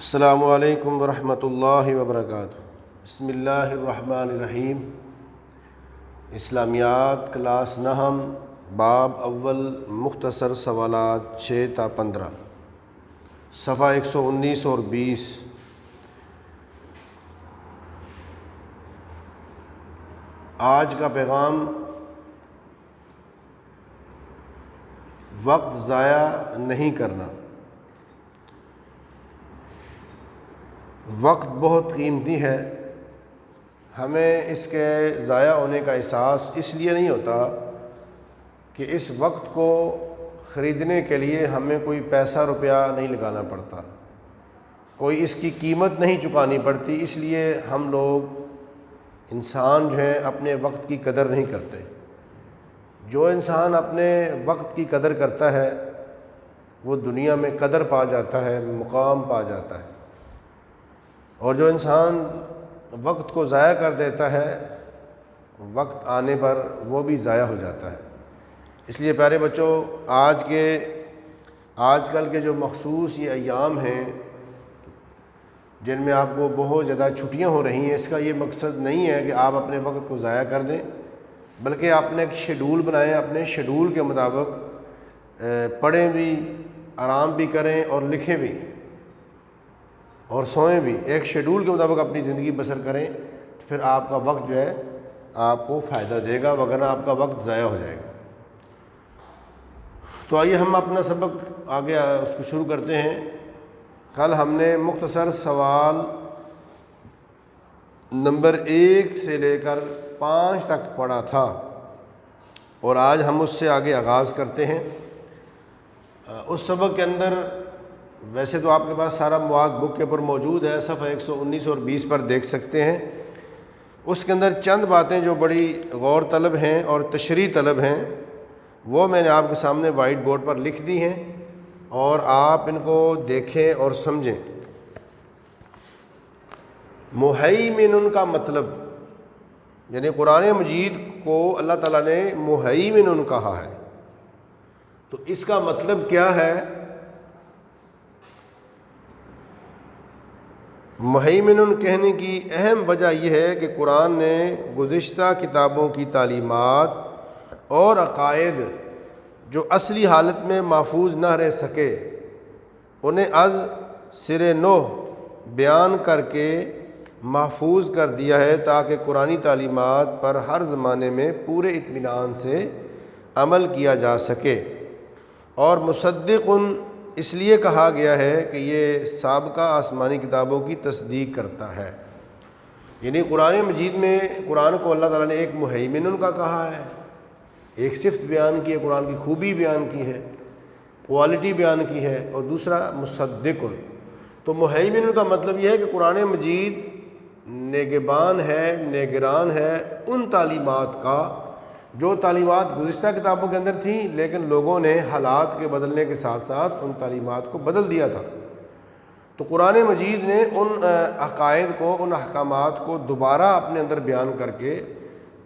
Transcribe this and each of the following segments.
السلام علیکم ورحمۃ اللہ وبرکاتہ۔ بسم اللہ الرحمن الرحیم۔ اسلامیات کلاس نہم، باب اول، مختصر سوالات 6 تا 15، صفحہ 119 اور 20۔ آج کا پیغام وقت ضائع نہیں کرنا۔ وقت بہت قیمتی ہے، ہمیں اس کے ضائع ہونے کا احساس اس لیے نہیں ہوتا کہ اس وقت کو خریدنے کے لیے ہمیں کوئی پیسہ روپیہ نہیں لگانا پڑتا، کوئی اس کی قیمت نہیں چکانی پڑتی، اس لیے ہم لوگ انسان جو ہیں اپنے وقت کی قدر نہیں کرتے۔ جو انسان اپنے وقت کی قدر کرتا ہے وہ دنیا میں قدر پا جاتا ہے، مقام پا جاتا ہے، اور جو انسان وقت کو ضائع کر دیتا ہے وقت آنے پر وہ بھی ضائع ہو جاتا ہے۔ اس لیے پیارے بچوں، آج کل کے جو مخصوص یہ ایام ہیں جن میں آپ کو بہت زیادہ چھٹیاں ہو رہی ہیں، اس کا یہ مقصد نہیں ہے کہ آپ اپنے وقت کو ضائع کر دیں، بلکہ آپ نے ایک شیڈول بنائیں، اپنے شیڈول کے مطابق پڑھیں بھی، آرام بھی کریں اور لکھیں بھی اور سوئیں بھی۔ ایک شیڈول کے مطابق اپنی زندگی بسر کریں تو پھر آپ کا وقت جو ہے آپ کو فائدہ دے گا، وگرنہ آپ کا وقت ضائع ہو جائے گا۔ تو آئیے ہم اپنا سبق آگے اس کو شروع کرتے ہیں۔ کل ہم نے مختصر سوال نمبر 1 سے لے کر 5 تک پڑھا تھا، اور آج ہم اس سے آگے آغاز کرتے ہیں۔ اس سبق کے اندر ویسے تو آپ کے پاس سارا مواد بک کے اوپر موجود ہے، صفحہ 119 اور 20 پر دیکھ سکتے ہیں۔ اس کے اندر چند باتیں جو بڑی غور طلب ہیں اور تشریح طلب ہیں وہ میں نے آپ کے سامنے وائٹ بورڈ پر لکھ دی ہیں، اور آپ ان کو دیکھیں اور سمجھیں۔ مہیمن کا مطلب، یعنی قرآن مجید کو اللہ تعالیٰ نے مہیمن کہا ہے، تو اس کا مطلب کیا ہے؟ مہیمن کہنے کی اہم وجہ یہ ہے کہ قرآن نے گزشتہ کتابوں کی تعلیمات اور عقائد جو اصلی حالت میں محفوظ نہ رہ سکے انہیں از سر نو بیان کر کے محفوظ کر دیا ہے، تاکہ قرآنی تعلیمات پر ہر زمانے میں پورے اطمینان سے عمل کیا جا سکے۔ اور مصدق اس لیے کہا گیا ہے کہ یہ سابقہ آسمانی کتابوں کی تصدیق کرتا ہے۔ یعنی قرآن مجید میں قرآن کو اللہ تعالیٰ نے ایک مہیمن کا کہا ہے، ایک صفت بیان کی ہے، قرآن کی خوبی بیان کی ہے، کوالٹی بیان کی ہے، اور دوسرا مصدق۔ تو مہیمن کا مطلب یہ ہے کہ قرآن مجید نگہبان ہے، نگران ہے ان تعلیمات کا جو تعلیمات گزشتہ کتابوں کے اندر تھیں، لیکن لوگوں نے حالات کے بدلنے کے ساتھ ساتھ ان تعلیمات کو بدل دیا تھا۔ تو قرآن مجید نے ان عقائد کو، ان احکامات کو دوبارہ اپنے اندر بیان کر کے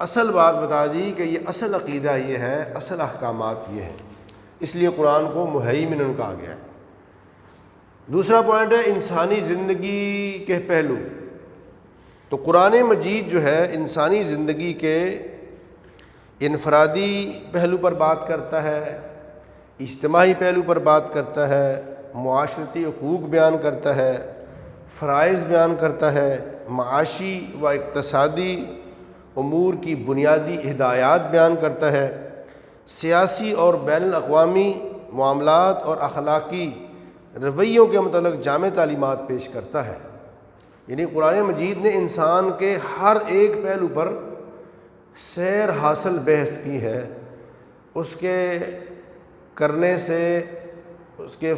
اصل بات بتا دی کہ یہ اصل عقیدہ یہ ہے، اصل احکامات یہ ہیں، اس لیے قرآن کو مہیمن کہا گیا ہے۔ دوسرا پوائنٹ ہے انسانی زندگی کے پہلو۔ تو قرآن مجید جو ہے انسانی زندگی کے انفرادی پہلو پر بات کرتا ہے، اجتماعی پہلو پر بات کرتا ہے، معاشرتی حقوق بیان کرتا ہے، فرائض بیان کرتا ہے، معاشی و اقتصادی امور کی بنیادی ہدایات بیان کرتا ہے، سیاسی اور بین الاقوامی معاملات اور اخلاقی رویوں کے متعلق جامع تعلیمات پیش کرتا ہے۔ یعنی قرآن مجید نے انسان کے ہر ایک پہلو پر سیر حاصل بحث کی ہے، اس کے کرنے سے اس کے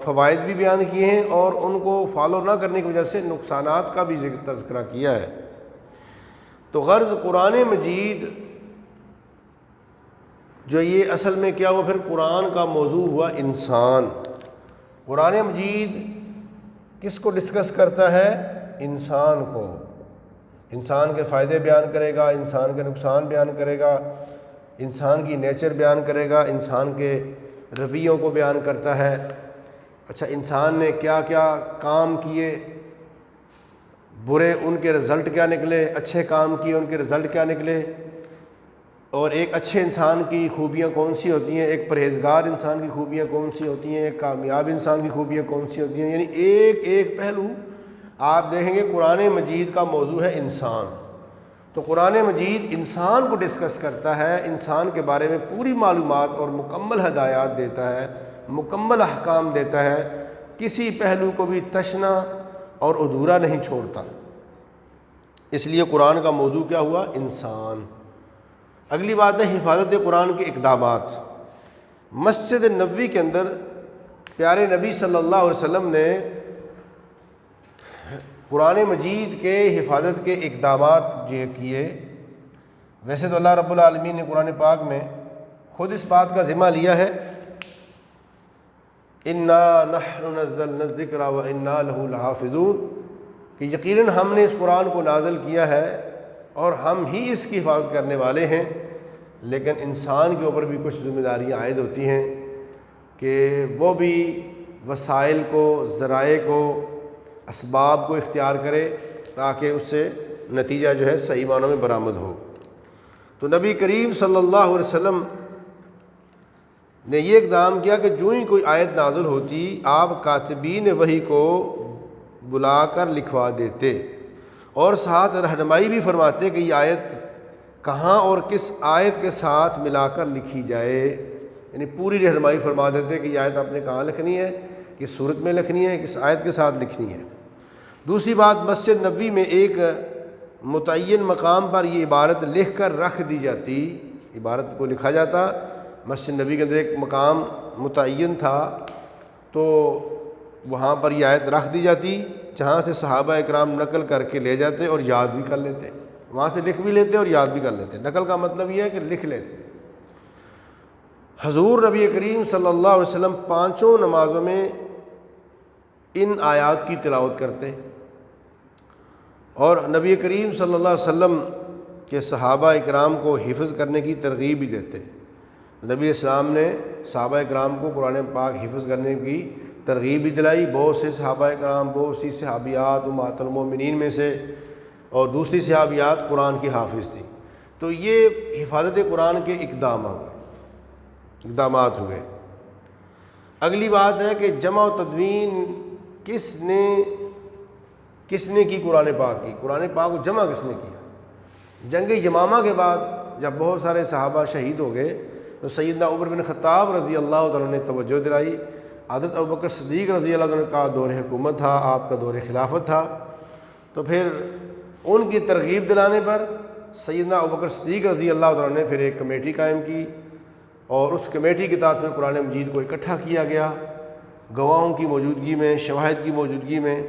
فوائد بھی بیان کیے ہیں، اور ان کو فالو نہ کرنے کی وجہ سے نقصانات کا بھی تذکرہ کیا ہے۔ تو غرض قرآن مجید جو یہ اصل میں کیا ہوا، پھر قرآن کا موضوع ہوا انسان۔ قرآن مجید کس کو ڈسکس کرتا ہے؟ انسان کو۔ انسان کے فائدے بیان کرے گا، انسان کے نقصان بیان کرے گا، انسان کی نیچر بیان کرے گا، انسان کے رویوں کو بیان کرتا ہے، اچھا انسان نے کیا کیا کام کیے، برے ان کے رزلٹ کیا نکلے، اچھے کام کیے ان کے رزلٹ کیا نکلے، اور ایک اچھے انسان کی خوبیاں کون سی ہوتی ہیں، ایک پرہیزگار انسان کی خوبیاں کون سی ہوتی ہیں، ایک کامیاب انسان کی خوبیاں کون سی ہوتی ہیں، یعنی ایک ایک پہلو آپ دیکھیں گے۔ قرآن مجید کا موضوع ہے انسان، تو قرآن مجید انسان کو ڈسکس کرتا ہے، انسان کے بارے میں پوری معلومات اور مکمل ہدایات دیتا ہے، مکمل احکام دیتا ہے، کسی پہلو کو بھی تشنا اور ادھورا نہیں چھوڑتا۔ اس لیے قرآن کا موضوع کیا ہوا؟ انسان۔ اگلی بات ہے حفاظت قرآن کے اقدامات۔ مسجد نبوی کے اندر پیارے نبی صلی اللہ علیہ وسلم نے قرآن مجید کے حفاظت کے اقدامات جو کیے۔ ویسے تو اللہ رب العالمین نے قرآن پاک میں خود اس بات کا ذمہ لیا ہے، انا نحن نزلنا الذکر وانا لہ لحافظون، کہ یقیناً ہم نے اس قرآن کو نازل کیا ہے اور ہم ہی اس کی حفاظت کرنے والے ہیں۔ لیکن انسان کے اوپر بھی کچھ ذمہ داریاں عائد ہوتی ہیں کہ وہ بھی وسائل کو، ذرائع کو، اسباب کو اختیار کرے تاکہ اس سے نتیجہ جو ہے صحیح معنوں میں برآمد ہو۔ تو نبی کریم صلی اللہ علیہ وسلم نے یہ اقدام کیا کہ جو ہی کوئی آیت نازل ہوتی آپ کاتبین وحی کو بلا کر لکھوا دیتے، اور ساتھ رہنمائی بھی فرماتے کہ یہ آیت کہاں اور کس آیت کے ساتھ ملا کر لکھی جائے، یعنی پوری رہنمائی فرما دیتے کہ یہ آیت آپ نے کہاں لکھنی ہے، کس صورت میں لکھنی ہے، کس آیت کے ساتھ لکھنی ہے۔ دوسری بات، مسجد نبوی میں ایک متعین مقام پر یہ عبارت لکھ کر رکھ دی جاتی، عبارت کو لکھا جاتا، مسجد نبوی کے اندر ایک مقام متعین تھا، تو وہاں پر یہ آیت رکھ دی جاتی، جہاں سے صحابہ اکرام نقل کر کے لے جاتے اور یاد بھی کر لیتے، وہاں سے لکھ بھی لیتے اور یاد بھی کر لیتے۔ نقل کا مطلب یہ ہے کہ لکھ لیتے۔ حضور نبی کریم صلی اللہ علیہ وسلم پانچوں نمازوں میں ان آیات کی تلاوت کرتے، اور نبی کریم صلی اللہ علیہ وسلم کے صحابہ اکرام کو حفظ کرنے کی ترغیب بھی دیتے۔ نبی اسلام نے صحابہ اکرام کو قرآن پاک حفظ کرنے کی ترغیب بھی دلائی۔ بہت سے صحابہ اکرام، بہت سی صحابیات امہات المومنین میں سے، اور دوسری صحابیات قرآن کی حافظ تھیں۔ تو یہ حفاظت قرآن کے اقدامات ہوئے۔ اگلی بات ہے کہ جمع و تدوین کس نے کی؟ قرآن پاک کی۔ قرآن پاک کو جمع کس نے کیا؟ جنگ یمامہ کے بعد جب بہت سارے صحابہ شہید ہو گئے تو سیدنا عمر بن خطاب رضی اللہ تعالیٰ نے توجہ دلائی۔ حضرت ابوبکر صدیق رضی اللہ عنہ کا دور حکومت تھا، آپ کا دور خلافت تھا، تو پھر ان کی ترغیب دلانے پر سیدنا ابوبکر صدیق رضی اللہ تعالیٰ نے پھر ایک کمیٹی قائم کی، اور اس کمیٹی کے تحت پھر قرآن مجید کو اکٹھا کیا گیا گواہوں کی موجودگی میں، شواہد کی موجودگی میں،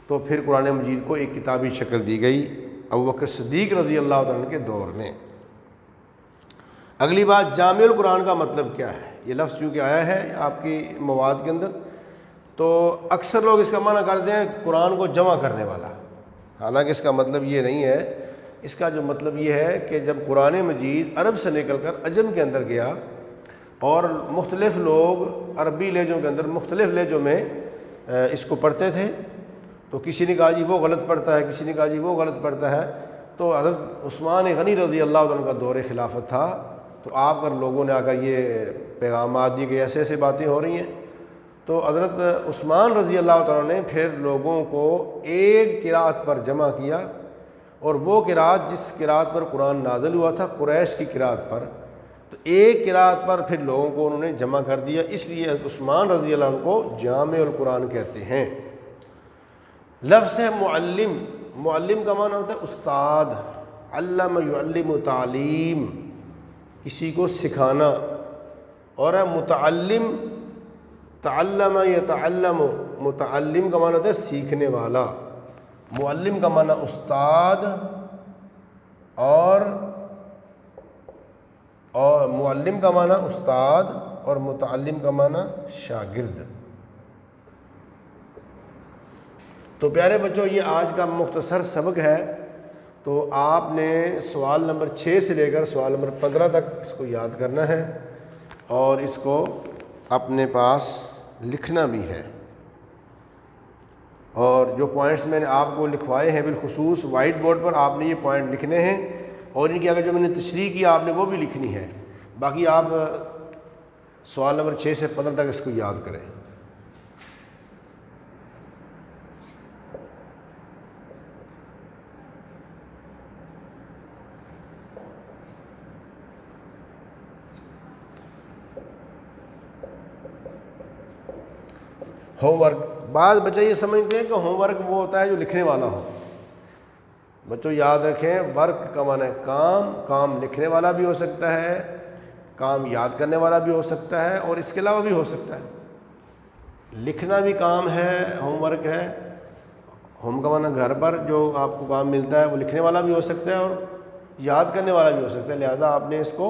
تو پھر قرآن مجید کو ایک کتابی شکل دی گئی ابوبکر صدیق رضی اللہ تعالیٰ کے دور میں۔ اگلی بات، جامع القرآن کا مطلب کیا ہے؟ یہ لفظ چونکہ آیا ہے آپ کی مواد کے اندر، تو اکثر لوگ اس کا معنی کرتے ہیں قرآن کو جمع کرنے والا، حالانکہ اس کا مطلب یہ نہیں ہے۔ اس کا جو مطلب یہ ہے کہ جب قرآن مجید عرب سے نکل کر عجم کے اندر گیا اور مختلف لوگ عربی لہجوں کے اندر مختلف لہجوں میں اس کو پڑھتے تھے، تو کسی نے کہا جی وہ غلط پڑھتا ہے، کسی نے کہا جی وہ غلط پڑھتا ہے، تو حضرت عثمان غنی رضی اللہ عنہ کا دور خلافت تھا، تو آپ کر لوگوں نے آ کر یہ پیغامات دی کہ ایسے ایسے باتیں ہو رہی ہیں، تو حضرت عثمان رضی اللہ تعالیٰ نے پھر لوگوں کو ایک قرأت پر جمع کیا، اور وہ قرأت جس قرأت پر قرآن نازل ہوا تھا قریش کی قرأت پر، تو ایک قرأت پر پھر لوگوں کو انہوں نے جمع کر دیا، اس لیے عثمان رضی اللہ عنہ کو جامع القرآن کہتے ہیں۔ لفظ ہے معلم، معلم کا معنی ہوتا ہے استاد، علم یعلم تعلیم، کسی کو سکھانا، اور ہے متعلم، تعلم یتعلم، متعلم کا معنی ہوتا ہے سیکھنے والا، معلم کا معنی استاد، اور معلم کا معنی استاد اور متعلم کا معنی شاگرد۔ تو پیارے بچوں، یہ آج کا مختصر سبق ہے، تو آپ نے سوال نمبر 6 سے لے کر سوال نمبر 15 تک اس کو یاد کرنا ہے، اور اس کو اپنے پاس لکھنا بھی ہے۔ اور جو پوائنٹس میں نے آپ کو لکھوائے ہیں بالخصوص وائٹ بورڈ پر آپ نے یہ پوائنٹ لکھنے ہیں، اور ان کی اگر جو میں نے تشریح کی آپ نے وہ بھی لکھنی ہے۔ باقی آپ سوال نمبر 6 سے 15 تک اس کو یاد کریں۔ ہوم ورک، بعض بچے یہ سمجھتے ہیں کہ ہوم ورک وہ ہوتا ہے جو لکھنے والا ہو۔ بچوں یاد رکھیں، ورک کا معنی ہے کام، کام لکھنے والا بھی ہو سکتا ہے، کام یاد کرنے والا بھی ہو سکتا ہے، اور اس کے علاوہ بھی ہو سکتا ہے۔ لکھنا بھی کام ہے، ہوم ورک ہے۔ ہوم کا معنی گھر پر جو آپ کو کام ملتا ہے وہ لکھنے والا بھی ہو سکتا ہے اور یاد کرنے والا بھی ہو سکتا ہے، لہذا آپ نے اس کو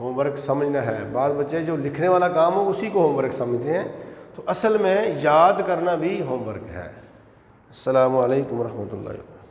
ہوم ورک سمجھنا ہے۔ بعض بچے جو لکھنے والا کام ہو اسی کو ہوم ورک سمجھتے ہیں، تو اصل میں یاد کرنا بھی ہوم ورک ہے۔ السلام علیکم ورحمۃ اللہ وبرکاتہ۔